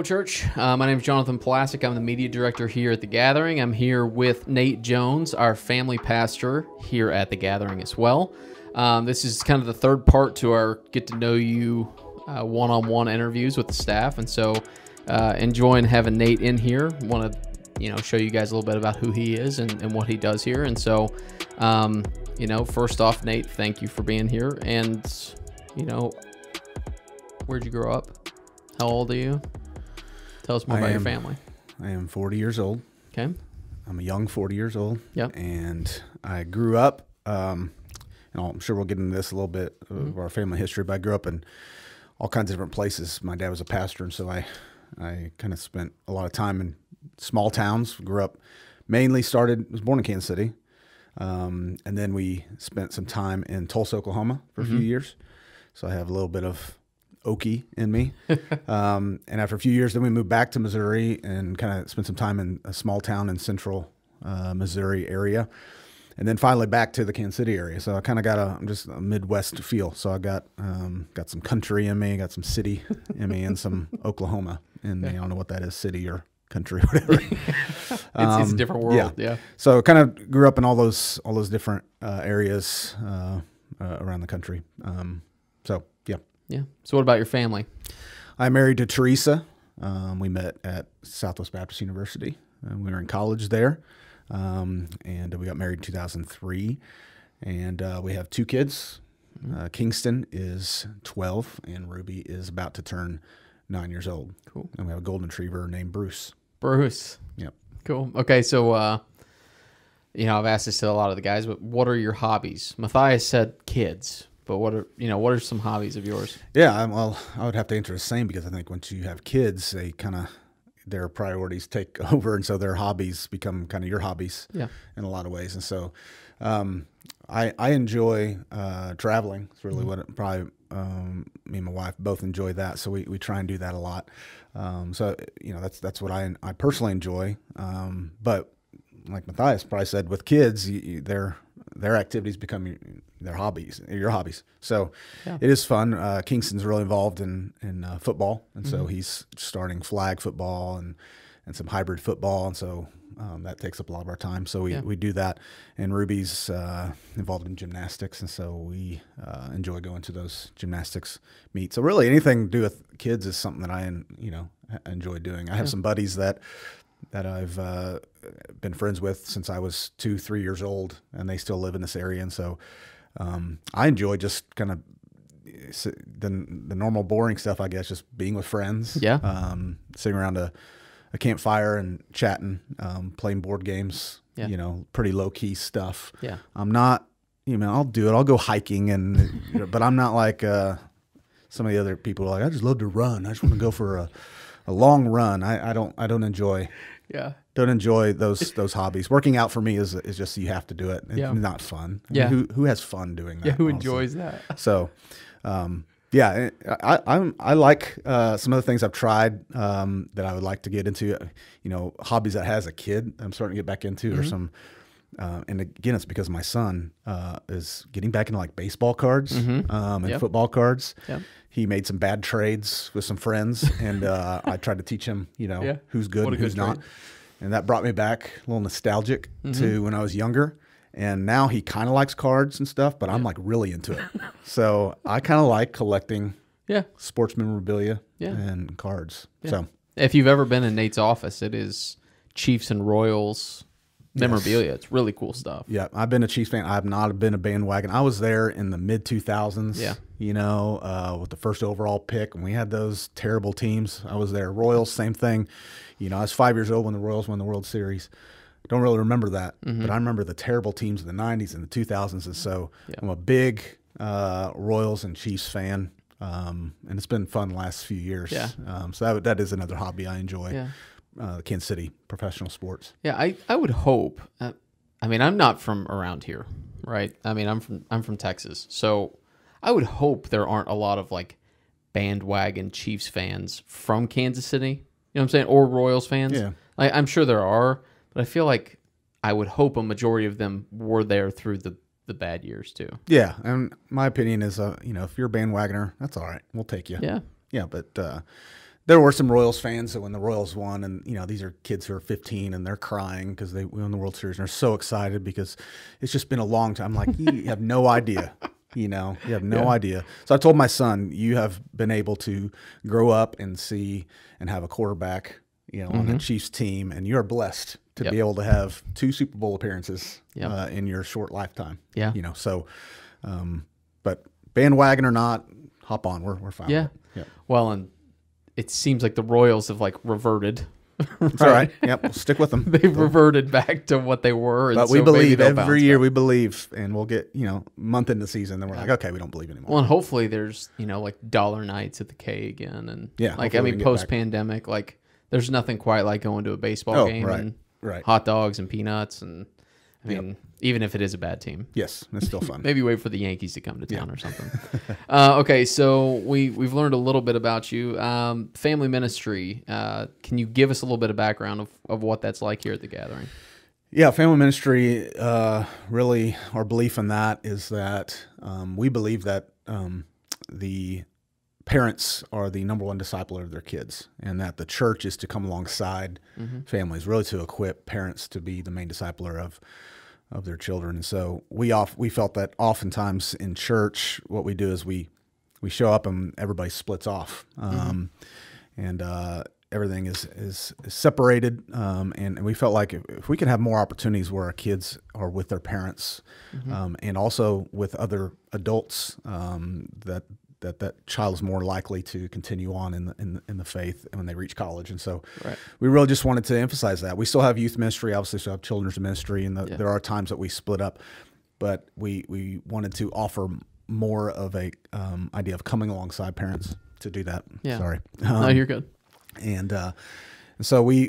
Hello, church. My name is Jonathan Plasek. I'm the media director here at The Gathering. I'm here with Nate Jones, our family pastor here at The Gathering as well. This is kind of the third part to our get to know you one-on-one interviews with the staff, and so enjoying having Nate in here. Want to show you guys a little bit about who he is and what he does here. And so first off, Nate, thank you for being here. And where'd you grow up? How old are you? Tell us more about your family. I am 40 years old. Okay. I'm a young 40 years old. Yep. And I grew up, and I'm sure we'll get into this a little bit of our family history, but I grew up in all kinds of different places. My dad was a pastor, and so I kind of spent a lot of time in small towns. Grew up was born in Kansas City. And then we spent some time in Tulsa, Oklahoma for a few years. So I have a little bit of Okie in me. And after a few years, then we moved back to Missouri and kind of spent some time in a small town in central Missouri area. And then finally back to the Kansas City area. So I kind of got a Midwest feel. So I got some country in me, got some city in me, and some Oklahoma in me. I don't know what that is, city or country, whatever. It's a different world. Yeah. So kind of grew up in all those different areas around the country. Yeah. So what about your family? I'm married to Teresa. We met at Southwest Baptist University. We were in college there. And we got married in 2003. And we have two kids. Kingston is 12, and Ruby is about to turn 9 years old. Cool. And we have a golden retriever named Bruce. Bruce. Yep. Cool. Okay, so I've asked this to a lot of the guys, but what are your hobbies? Matthias said kids, but what are some hobbies of yours? Yeah, well, I would have to answer the same, because I think once you have kids, their priorities take over, and so their hobbies become kind of your hobbies. Yeah. In a lot of ways. And so I enjoy traveling. It's really what me and my wife both enjoy that. So we try and do that a lot. That's what I personally enjoy. But like Matthias probably said, with kids, their activities become their hobbies, your hobbies. So It is fun. Kingston's really involved in football, and so he's starting flag football and some hybrid football, and so that takes up a lot of our time. So we do that, and Ruby's involved in gymnastics, and so we enjoy going to those gymnastics meets. So really, anything to do with kids is something that I enjoy doing. I have some buddies that I've been friends with since I was 2-3 years old, and they still live in this area. And so I enjoy just kind of the normal boring stuff, I guess, just being with friends. Yeah. Sitting around a campfire and chatting, playing board games. Yeah. Pretty low key stuff. Yeah. I'm not, I'll do it. I'll go hiking but I'm not like some of the other people are like, I just love to run. I just want to go for a long run. I don't enjoy. Yeah. Don't enjoy those hobbies. Working out for me is just you have to do it. It's not fun. Yeah. I mean, who has fun doing that? Yeah. Who honestly? enjoys that? So, I like some of the things I've tried that I would like to get into. Hobbies that has a kid I'm starting to get back into, or some. And again, it's because my son is getting back into like baseball cards and football cards. Yep. He made some bad trades with some friends, and I tried to teach him, who's good and who's not. And that brought me back a little nostalgic to when I was younger. And now he kind of likes cards and stuff, but I'm like really into it. So I kind of like collecting sports memorabilia and cards. Yeah. So if you've ever been in Nate's office, it is Chiefs and Royals memorabilia. Yes. It's really cool stuff. Yeah, I've been a Chiefs fan. I've not been a bandwagon. I was there in the mid 2000s. Yeah. With the first overall pick, and we had those terrible teams. I was there. Royals, same thing. I was 5 years old when the Royals won the World Series. Don't really remember that, but I remember the terrible teams in the 90s and the 2000s, and so I'm a big Royals and Chiefs fan, and it's been fun the last few years. Yeah. So that is another hobby I enjoy. Yeah. Kansas City professional sports. Yeah, I would hope. I'm not from around here, right? I'm from Texas, so I would hope there aren't a lot of like bandwagon Chiefs fans from Kansas City. You know what I'm saying? Or Royals fans. Yeah. I'm sure there are, but I feel like I would hope a majority of them were there through the bad years too. Yeah, and my opinion is, if you're a bandwagoner, that's all right. We'll take you. Yeah. Yeah, but there were some Royals fans that when the Royals won, and these are kids who are 15 and they're crying because they won the World Series and they're so excited because it's just been a long time. I'm like, you have no idea. You have no idea. So I told my son, you have been able to grow up and see and have a quarterback, on the Chiefs team, and you're blessed to be able to have 2 Super Bowl appearances in your short lifetime. Yeah. So, but bandwagon or not, hop on. We're fine. Yeah. Yeah. Well, and it seems like the Royals have like reverted. Right? All right. Yep. We'll stick with them. They've reverted back to what they were. But we believe every year. We believe, and we'll get month into the season, then we're like, okay, we don't believe anymore. Well, and hopefully there's like dollar nights at the K again, and like post pandemic, like there's nothing quite like going to a baseball game and hot dogs and peanuts, and I mean, even if it is a bad team. Yes, it's still fun. Maybe wait for the Yankees to come to town or something. Okay, so we've learned a little bit about you. Family ministry. Can you give us a little bit of background of what that's like here at the Gathering? Yeah, family ministry, really our belief in that is that we believe that the parents are the number one discipler of their kids, and that the church is to come alongside families, really to equip parents to be the main discipler of their children. And so we felt that oftentimes in church, what we do is we show up and everybody splits off, and everything is separated. And we felt like if we could have more opportunities where our kids are with their parents, and also with other adults, that child is more likely to continue on in the faith when they reach college. And so we really just wanted to emphasize that. We still have youth ministry, obviously still have children's ministry, and there are times that we split up, but we wanted to offer more of a idea of coming alongside parents to do that. Yeah. Sorry. No, you're good. And so we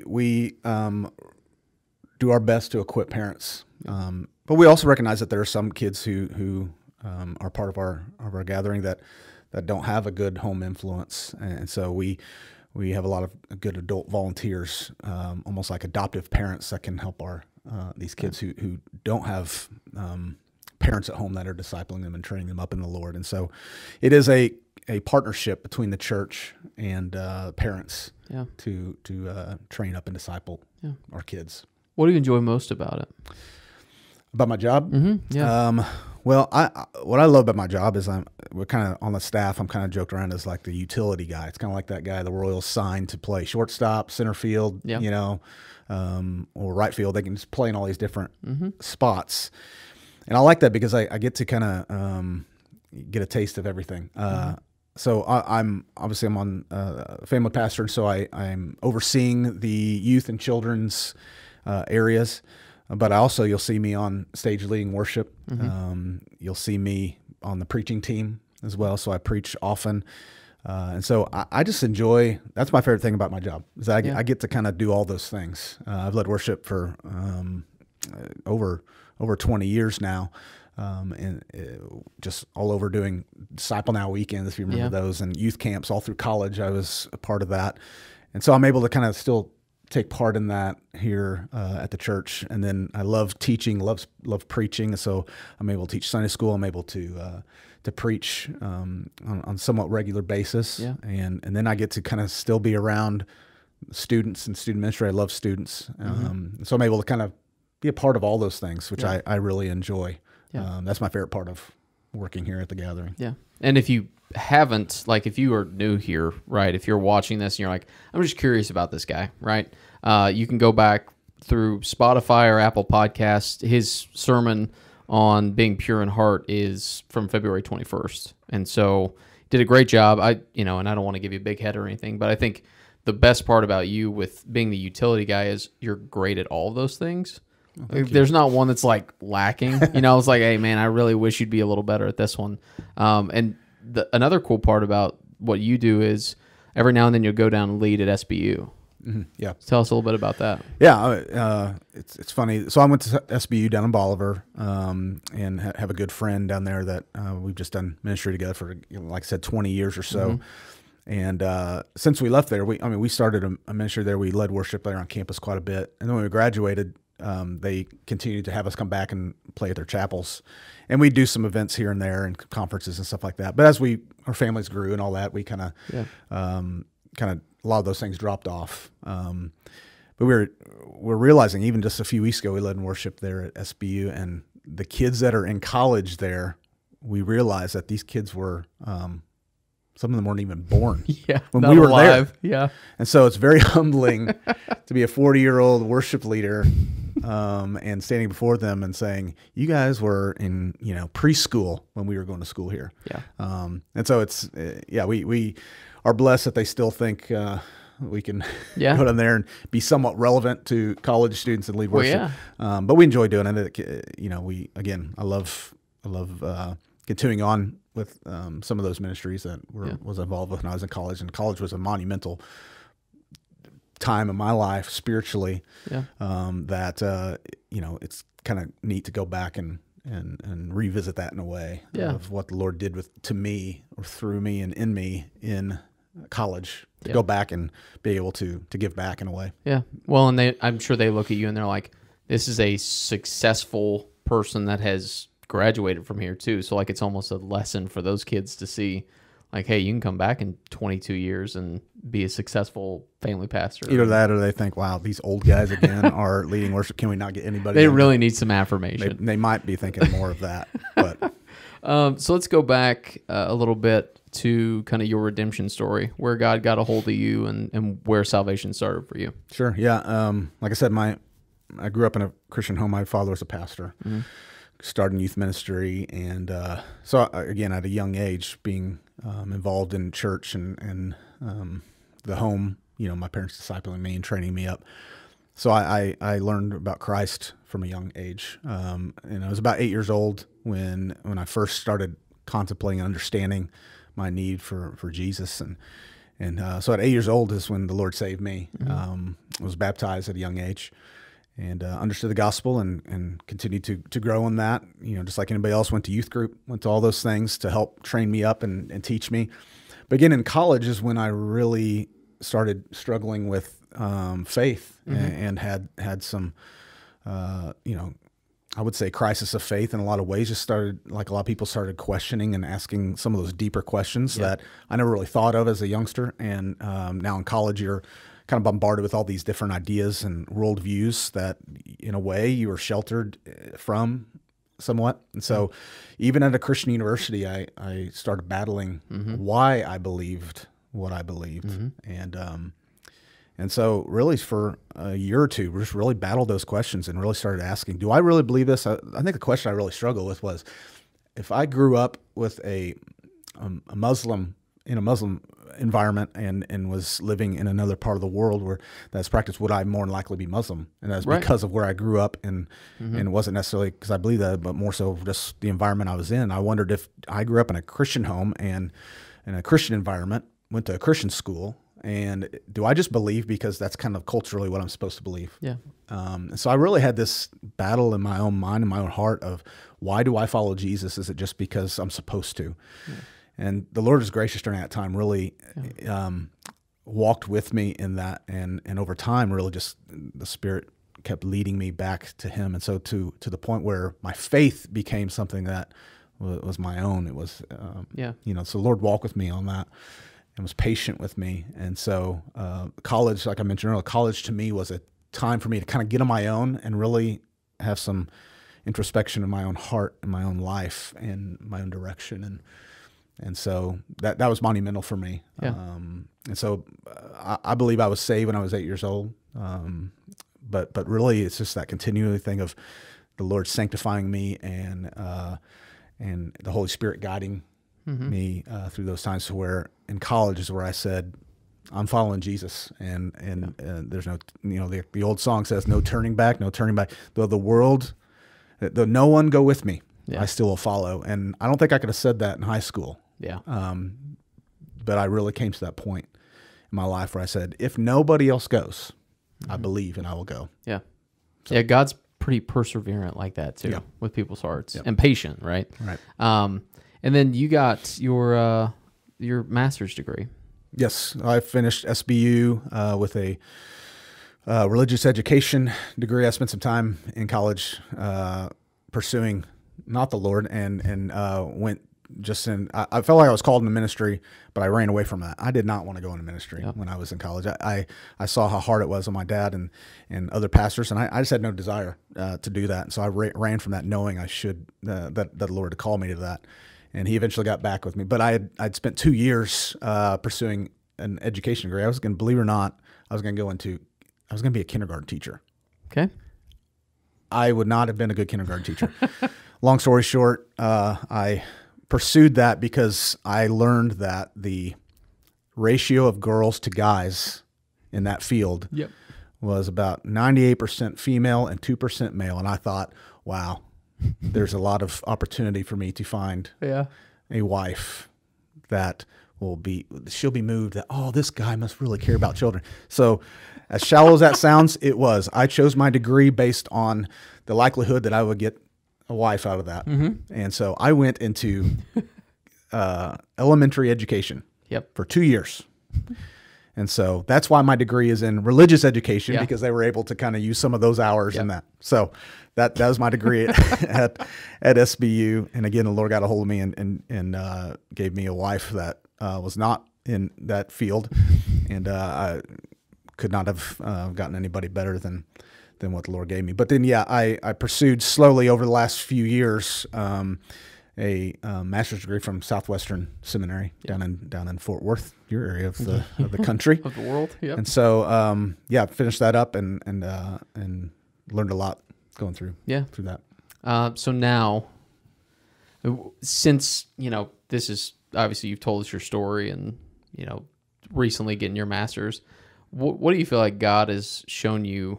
do our best to equip parents. But we also recognize that there are some kids who are part of our gathering that don't have a good home influence, and so we have a lot of good adult volunteers, almost like adoptive parents that can help these kids who don't have parents at home that are discipling them and training them up in the Lord. And so it is a partnership between the church and parents to train up and disciple our kids. What do you enjoy most about it? About my job? Yeah. Well, what I love about my job is we're kind of on the staff. I'm kind of joked around as like the utility guy. It's kind of like that guy the Royals signed to play shortstop, center field, or right field. They can just play in all these different spots, and I like that because I get to kind of get a taste of everything. So I'm on family pastor, and so I'm overseeing the youth and children's areas. But also, you'll see me on stage leading worship. You'll see me on the preaching team as well. So I preach often. And so I just enjoy, that's my favorite thing about my job, is I get to kind of do all those things. I've led worship for over 20 years now. And just all over doing Disciple Now weekends, if you remember those, and youth camps all through college. I was a part of that. And so I'm able to kind of still take part in that here at the church. And then I love teaching, love preaching. So I'm able to teach Sunday school. I'm able to preach on somewhat regular basis. Yeah. And then I get to kind of still be around students and student ministry. I love students. So I'm able to kind of be a part of all those things, which I really enjoy. Yeah. That's my favorite part of working here at the Gathering. Yeah. And if you haven't, like if you are new here, right, if you're watching this and you're like, I'm just curious about this guy, right, you can go back through Spotify or Apple Podcasts. His sermon on being pure in heart is from February 21st. And so did a great job. And I don't want to give you a big head or anything, but I think the best part about you with being the utility guy is you're great at all of those things. There's not one that's like lacking. It's like, hey man, I really wish you'd be a little better at this one. And another cool part about what you do is every now and then you'll go down and lead at SBU. Yeah. Tell us a little bit about that. Yeah. It's funny. So I went to SBU down in Bolivar, and have a good friend down there that we've just done ministry together for, like I said, 20 years or so. And since we left there, we started a ministry there. We led worship there on campus quite a bit. And then when we graduated, they continued to have us come back and play at their chapels, and we do some events here and there and conferences and stuff like that. But as our families grew and all that, we kind of a lot of those things dropped off. But we're realizing, even just a few weeks ago, we led in worship there at SBU, and the kids that are in college there, we realized that these kids were, some of them weren't even born when we were alive. There. Yeah. And so it's very humbling to be a 40-year-old worship leader, and standing before them and saying, you guys were in, preschool when we were going to school here. Yeah. And so it's, we are blessed that they still think, we can go down there and be somewhat relevant to college students and lead worship. But we enjoy doing it. I love continuing on with some of those ministries that was involved with when I was in college. And college was a monumental time in my life spiritually. That it's kind of neat to go back and revisit that in a way of what the Lord did to me or through me and in me in college, to go back and be able to give back in a way. Yeah. Well, and I'm sure they look at you and they're like, this is a successful person that has graduated from here too. So like, it's almost a lesson for those kids to see, like, hey, you can come back in 22 years and be a successful family pastor. Either that, or they think, wow, these old guys again are leading worship. Can we not get anybody? They really need some affirmation. They might be thinking more of that. But so let's go back a little bit to kind of your redemption story, where God got a hold of you and where salvation started for you. Sure. Yeah. Like I said, I grew up in a Christian home. My father was a pastor, started in youth ministry. And so again, at a young age, being involved in church and the home, my parents discipling me and training me up. So I learned about Christ from a young age. And I was about 8 years old when I first started contemplating and understanding my need for Jesus. And so at 8 years old is when the Lord saved me. I was baptized at a young age and understood the gospel and continued to grow in that. Just like anybody else, went to youth group, went to all those things to help train me up and teach me. But again, in college is when I really started struggling with faith and had some, I would say crisis of faith in a lot of ways. Just started, like a lot of people, started questioning and asking some of those deeper questions that I never really thought of as a youngster. And now in college, you're kind of bombarded with all these different ideas and worldviews that, in a way, you are sheltered from somewhat. And so even at a Christian university, I started battling why I believed what I believed. And so really for a year or two, we just really battled those questions and really started asking, do I really believe this? I think the question I really struggled with was, if I grew up with a Muslim, in a Muslim environment and was living in another part of the world where that's practiced, would I more than likely be Muslim? And that's because of where I grew up and it wasn't necessarily because I believe that, but more so just the environment I was in. I wondered if I grew up in a Christian home and in a Christian environment, went to a Christian school, and do I just believe because that's kind of culturally what I'm supposed to believe? Yeah. And so I really had this battle in my own mind and my own heart of, why do I follow Jesus? Is it just because I'm supposed to? Yeah. And the Lord is gracious during that time, really walked with me in that. And over time, really just the Spirit kept leading me back to Him. And so to the point where my faith became something that was my own. It was, so the Lord walked with me on that and was patient with me. And so college, like I mentioned earlier, college to me was a time for me to kind of get on my own and really have some introspection in my own heart and my own life and my own direction. And so that was monumental for me. Yeah. And so I believe I was saved when I was 8 years old. But really it's just that continuing thing of the Lord sanctifying me and the Holy Spirit guiding me through those times, to where in college is where I said, I'm following Jesus, and there's no, the old song says, no turning back, no turning back. Though the world, though no one go with me, I still will follow. And I don't think I could have said that in high school. Yeah. But I really came to that point in my life where I said, if nobody else goes, I believe and I will go. Yeah. So, yeah. God's pretty perseverant like that too, with people's hearts, and patient, right? Right. And then you got your master's degree. Yes, I finished SBU with a religious education degree. I spent some time in college pursuing not the Lord, and went I felt like I was called into ministry, but I ran away from that. I did not want to go into ministry when I was in college. I saw how hard it was on my dad and other pastors, and I just had no desire to do that. And so I ran from that, knowing I should that the Lord had called me to that. And He eventually got back with me. But I'd spent 2 years pursuing an education degree. I was going to, believe it or not, I was going to be a kindergarten teacher. Okay. I would not have been a good kindergarten teacher. Long story short, I pursued that because I learned that the ratio of girls to guys in that field was about 98% female and 2% male. And I thought, wow, there's a lot of opportunity for me to find a wife that she'll be moved that, oh, this guy must really care about children. So as shallow as that sounds, it was. I chose my degree based on the likelihood that I would get a wife out of that. And so I went into elementary education for 2 years. And so that's why my degree is in religious education, because they were able to kind of use some of those hours in that. So that was my degree at SBU. And again, the Lord got a hold of me and gave me a wife that was not in that field. And I could not have gotten anybody better than what the Lord gave me. But then, I pursued slowly over the last few years a master's degree from Southwestern Seminary down in Fort Worth, your area of the country of the world. Yep. And so finished that up and learned a lot going through that. So now, since this is obviously, you've told us your story and recently getting your master's, what do you feel like God has shown you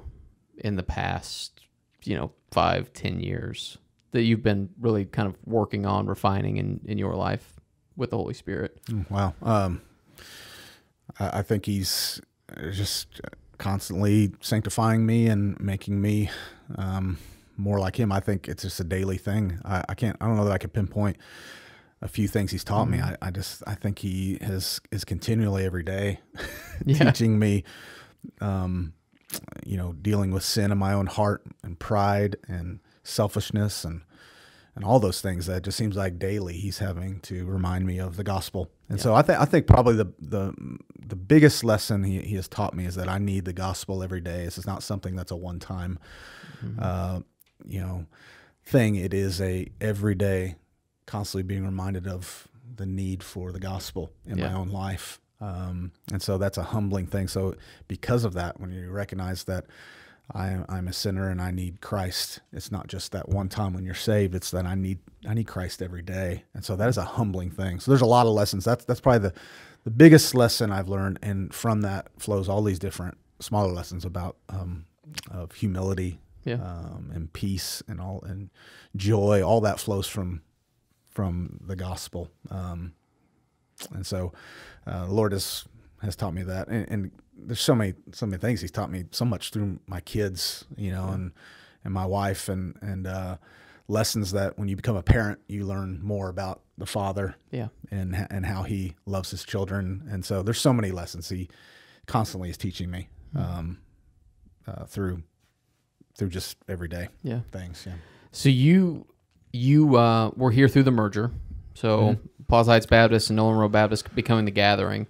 in the past 5-10 years that you've been really kind of working on refining in your life with the Holy Spirit? Wow. I think He's just constantly sanctifying me and making me more like Him. I think it's just a daily thing. I don't know that I could pinpoint a few things He's taught me. I think He is continually every day teaching me, dealing with sin in my own heart and pride and selfishness and all those things. That just seems like daily He's having to remind me of the gospel. And so I think probably the biggest lesson he has taught me is that I need the gospel every day. This is not something that's a one-time, thing. It is a everyday, constantly being reminded of the need for the gospel in my own life. And so that's a humbling thing. So because of that, when you recognize that I'm a sinner and I need Christ, it's not just that one time when you're saved, it's that I need Christ every day. And so that is a humbling thing. So there's a lot of lessons. That's probably the biggest lesson I've learned. And from that flows all these different smaller lessons about of humility and peace and joy. All that flows from the gospel. And so the Lord has taught me that. And there's so many things He's taught me so much through my kids, and my wife and lessons that when you become a parent, you learn more about the Father and how He loves His children. And so there's so many lessons He constantly is teaching me through just everyday things. Yeah. So you were here through the merger. So Paws Heights Baptist and Nolan Road Baptist becoming the Gathering.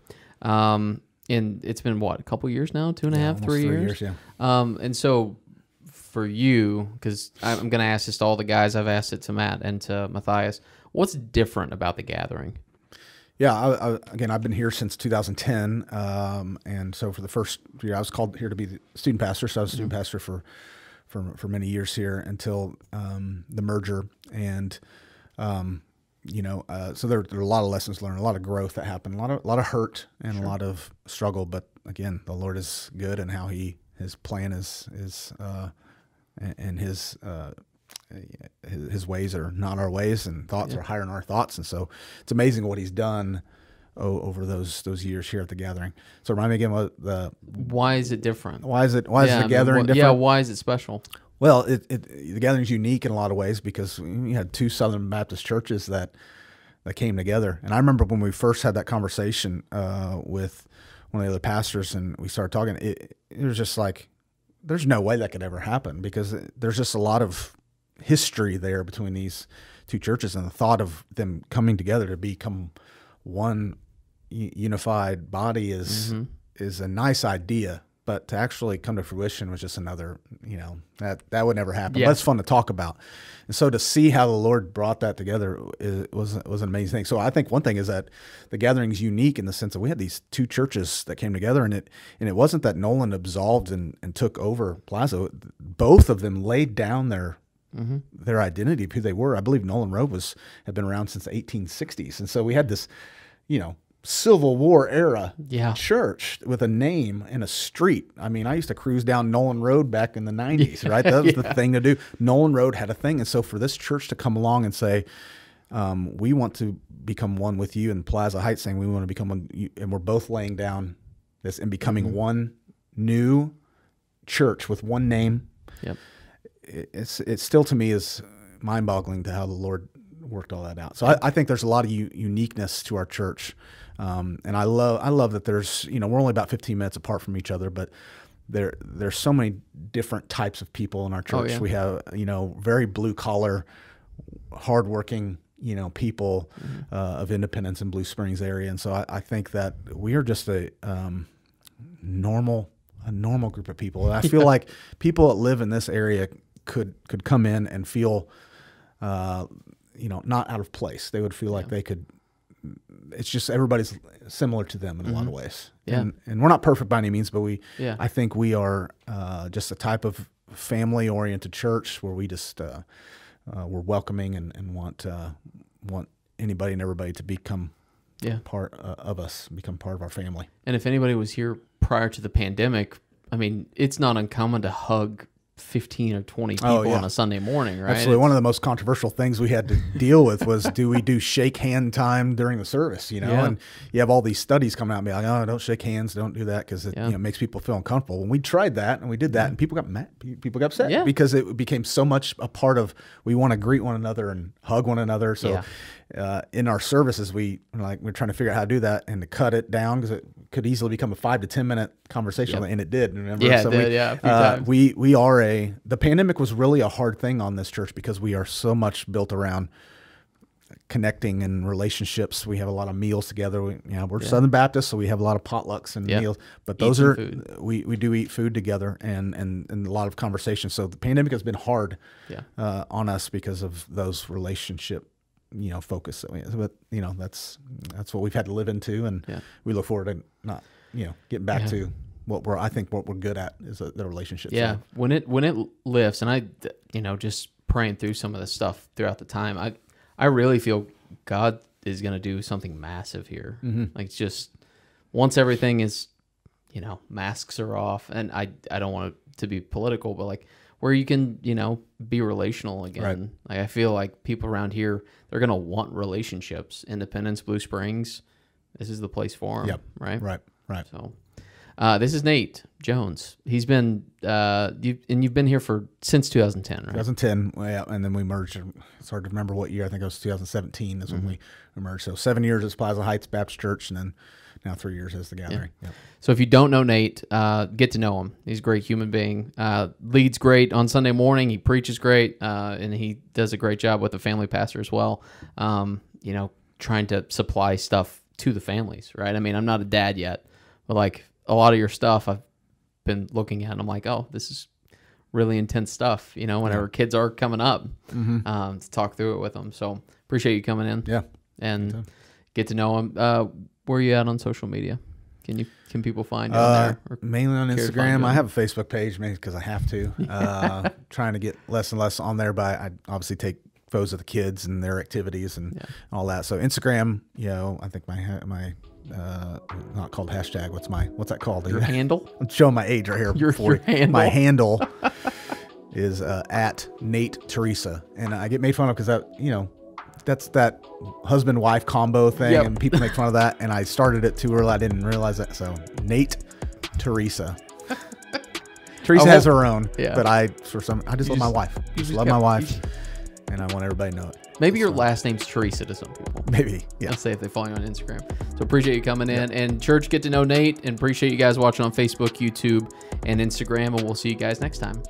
And it's been a couple years now, 2.5, 3 years. 3 years. And so for you, because I'm going to ask this to all the guys, I've asked it to Matt and to Matthias, what's different about the Gathering? Yeah, again, I've been here since 2010, and so for the first year, I was called here to be the student pastor. So I was a student pastor for many years here until the merger, and so there are a lot of lessons learned, a lot of growth that happened, a lot of hurt and a lot of struggle. But again, the Lord is good, and how His plan is and His ways are not our ways, and thoughts are higher than our thoughts. And so it's amazing what He's done over those years here at the Gathering. So remind me again why is it different? Why is the Gathering different? Yeah, why is it special? Well, the Gathering's unique in a lot of ways because we had two Southern Baptist churches that came together. And I remember when we first had that conversation with one of the other pastors, and we started talking, it was just like, there's no way that could ever happen because there's just a lot of history there between these two churches, and the thought of them coming together to become one unified body is a nice idea. But to actually come to fruition was just another, that would never happen. Yeah. But it's fun to talk about. And so to see how the Lord brought that together was an amazing thing. So I think one thing is that the gathering is unique in the sense that we had these two churches that came together, and it wasn't that Nolan absolved and took over Plaza. Both of them laid down their identity of who they were. I believe Nolan Road had been around since the 1860s. And so we had this, Civil War era church with a name and a street. I mean, I used to cruise down Nolan Road back in the 90s, right? That was the thing to do. Nolan Road had a thing. And so for this church to come along and say, we want to become one with you, and Plaza Heights saying we want to become one, and we're both laying down this and becoming one new church with one name. Yep. It's still, to me, is mind-boggling to how the Lord worked all that out. So I think there's a lot of uniqueness to our church. And I love that there's, we're only about 15 minutes apart from each other, but there's so many different types of people in our church. Oh, yeah. We have, very blue collar, hardworking, people of Independence and Blue Springs area. And so I think that we are just a normal group of people. And I feel like people that live in this area could come in and feel, not out of place. They would feel like they could. It's just everybody's similar to them in a lot of ways. Yeah. And we're not perfect by any means, but I think we are just a type of family-oriented church where we just we're welcoming and want anybody and everybody to become part of us, become part of our family. And if anybody was here prior to the pandemic, I mean, it's not uncommon to hug 15 or 20 people on a Sunday morning, right? Absolutely. One of the most controversial things we had to deal with was, do we do shake hand time during the service, And you have all these studies coming out and be like, oh, don't shake hands, don't do that, because it makes people feel uncomfortable. When we tried that and we did that, and people got mad, people got upset because it became so much a part of, we want to greet one another and hug one another. So in our services, we're trying to figure out how to do that and to cut it down, because it could easily become a 5 to 10 minute conversation, and it did. Remember? Yeah, so it did. We are the pandemic was really a hard thing on this church because we are so much built around connecting and relationships. We have a lot of meals together. We're Southern Baptist, so we have a lot of potlucks and meals. But those we do eat food together and a lot of conversations. So the pandemic has been hard on us because of those relationship focus that we have. But that's what we've had to live into, and we look forward to not getting back to what we're good at is the relationships. Yeah, when it lifts, and I just praying through some of the stuff throughout the time, I really feel God is going to do something massive here. Like, it's just once everything is, masks are off, and I don't want it to be political, but like where you can, be relational again. Right. Like, I feel like people around here, they're going to want relationships. Independence, Blue Springs, this is the place for them. Yep. Right. So this is Nate Jones. He's been, you've been here since 2010, right? 2010, and then we merged. It's hard to remember what year. I think it was 2017 is when we merged. So 7 years as Plaza Heights Baptist Church, and then now 3 years as the Gathering. Yeah. Yep. So if you don't know Nate, get to know him. He's a great human being. Leads great on Sunday morning. He preaches great, and he does a great job with the family pastor as well. Trying to supply stuff to the families, right? I mean, I'm not a dad yet, but like a lot of your stuff I've been looking at, and I'm like, oh, this is really intense stuff, whenever kids are coming up, to talk through it with them. So appreciate you coming in. Yeah. And get to know him. Where are you at on social media? Can people find you on there? Mainly on Instagram. I have a Facebook page, maybe because I have to. Trying to get less and less on there, but I obviously take photos of the kids and their activities and all that. So Instagram, I think my not called hashtag. What's that called? Your handle? I'm showing my age right here. Your handle. My handle is at Nate Teresa, and I get made fun of because that's that husband-wife combo thing, and people make fun of that. And I started it too early. I didn't realize that. So Nate Teresa. Teresa has her own, but I just love my wife. Love my wife, and I want everybody to know it. Maybe your last name's Teresa to some people. Maybe, yeah. Let's say if they follow you on Instagram. So appreciate you coming in. And church, get to know Nate, and appreciate you guys watching on Facebook, YouTube, and Instagram, and we'll see you guys next time.